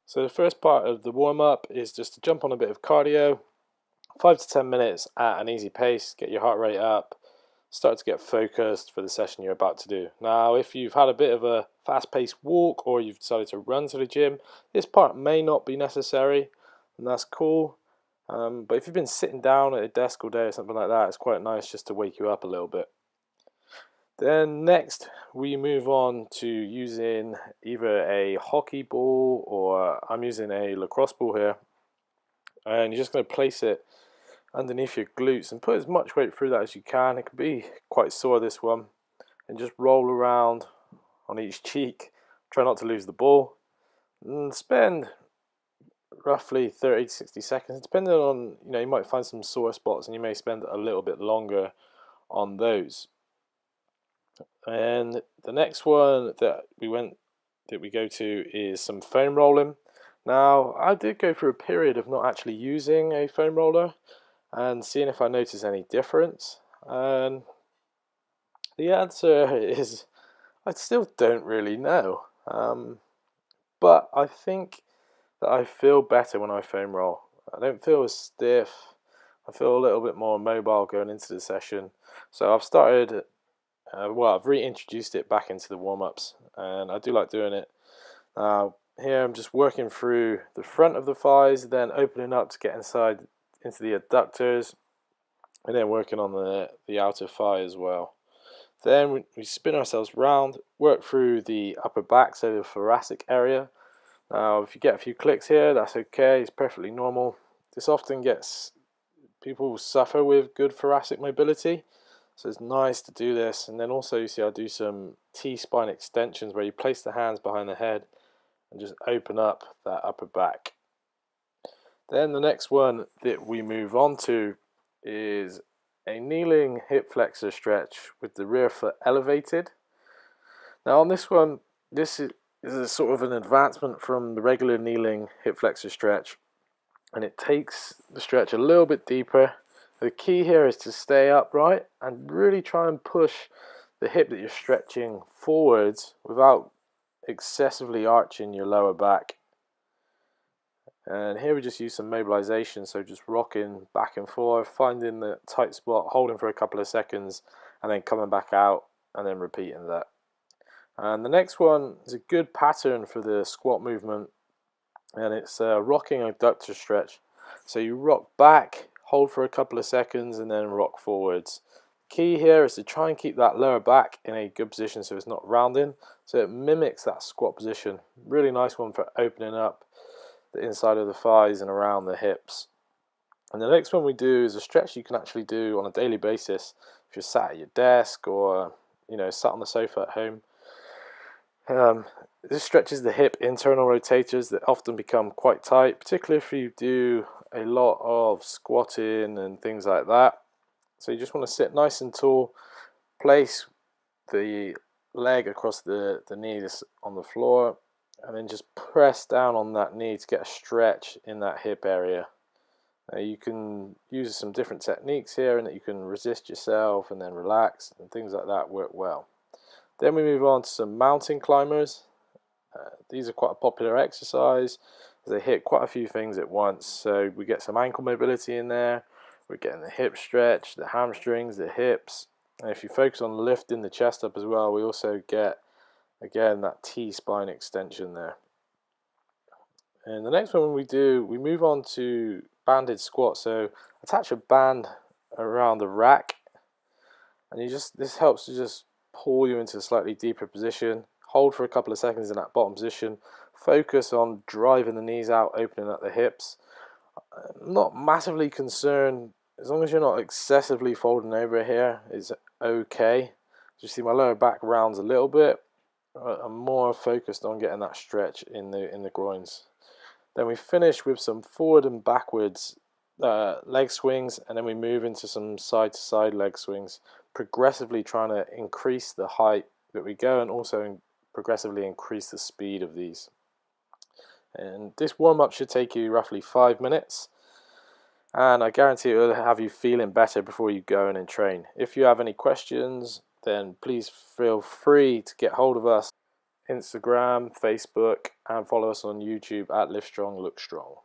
So the first part of the warm-up is just to jump on a bit of cardio, 5 to 10 minutes at an easy pace, get your heart rate up, start to get focused for the session you're about to do. Now, if you've had a bit of a fast-paced walk or you've decided to run to the gym, this part may not be necessary, and that's cool. But if you've been sitting down at a desk all day or something like that, it's quite nice just to wake you up a little bit. Then next we move on to using either a hockey ball, or I'm using a lacrosse ball here, and you're just going to place it underneath your glutes and put as much weight through that as you can. It can be quite sore, this one, and just roll around on each cheek. Try not to lose the ball, and spend roughly 30 to 60 seconds depending on, you might find some sore spots and you may spend a little bit longer on those. And the next one that we go to is some foam rolling. Now, I did go through a period of not actually using a foam roller and seeing if I notice any difference, and the answer is I still don't really know. But I think that I feel better when I foam roll. I don't feel as stiff. I feel a little bit more mobile going into the session. So I've started, I've reintroduced it back into the warm-ups, and I do like doing it. Here I'm just working through the front of the thighs, then opening up to get inside into the adductors, and then working on the outer thigh as well. Then we spin ourselves round, work through the upper back, so the thoracic area. Now, if you get a few clicks here, that's okay, it's perfectly normal. This often gets people suffer with good thoracic mobility, so it's nice to do this. And then also, you see I do some T-spine extensions where you place the hands behind the head and just open up that upper back. Then the next one that we move on to is a kneeling hip flexor stretch with the rear foot elevated. Now on this one, this is a sort of an advancement from the regular kneeling hip flexor stretch, and it takes the stretch a little bit deeper. The key here is to stay upright and really try and push the hip that you're stretching forwards without excessively arching your lower back. And here we just use some mobilization, so just rocking back and forth, finding the tight spot, holding for a couple of seconds, and then coming back out, and then repeating that. And the next one is a good pattern for the squat movement, and it's a rocking adductor stretch. So you rock back, hold for a couple of seconds, and then rock forwards. Key here is to try and keep that lower back in a good position so it's not rounding, so it mimics that squat position. Really nice one for opening up the inside of the thighs and around the hips. And the next one we do is a stretch you can actually do on a daily basis if you're sat at your desk or sat on the sofa at home. This stretches the hip internal rotators that often become quite tight, particularly if you do a lot of squatting and things like that. So you just want to sit nice and tall, place the leg across the knees on the floor, and then just press down on that knee to get a stretch in that hip area. Now you can use some different techniques here, and that you can resist yourself and then relax, and things like that work well. Then we move on to some mountain climbers. These are quite a popular exercise as they hit quite a few things at once. So we get some ankle mobility in there, we're getting the hip stretch, the hamstrings, the hips, and if you focus on lifting the chest up as well, we also get, again, that T-spine extension there. And the next one we do, we move on to banded squat. So attach a band around the rack, and this helps to just pull you into a slightly deeper position. Hold for a couple of seconds in that bottom position. Focus on driving the knees out, opening up the hips. I'm not massively concerned, as long as you're not excessively folding over here, it's okay. You see my lower back rounds a little bit. I'm more focused on getting that stretch in the groins. Then we finish with some forward and backwards leg swings, and then we move into some side to side leg swings, progressively trying to increase the height that we go, and also progressively increase the speed of these. And this warm-up should take you roughly 5 minutes, and I guarantee it will have you feeling better before you go in and train. If you have any questions then please feel free to get hold of us. Instagram, Facebook, and follow us on YouTube at Live Strong, Look Strong.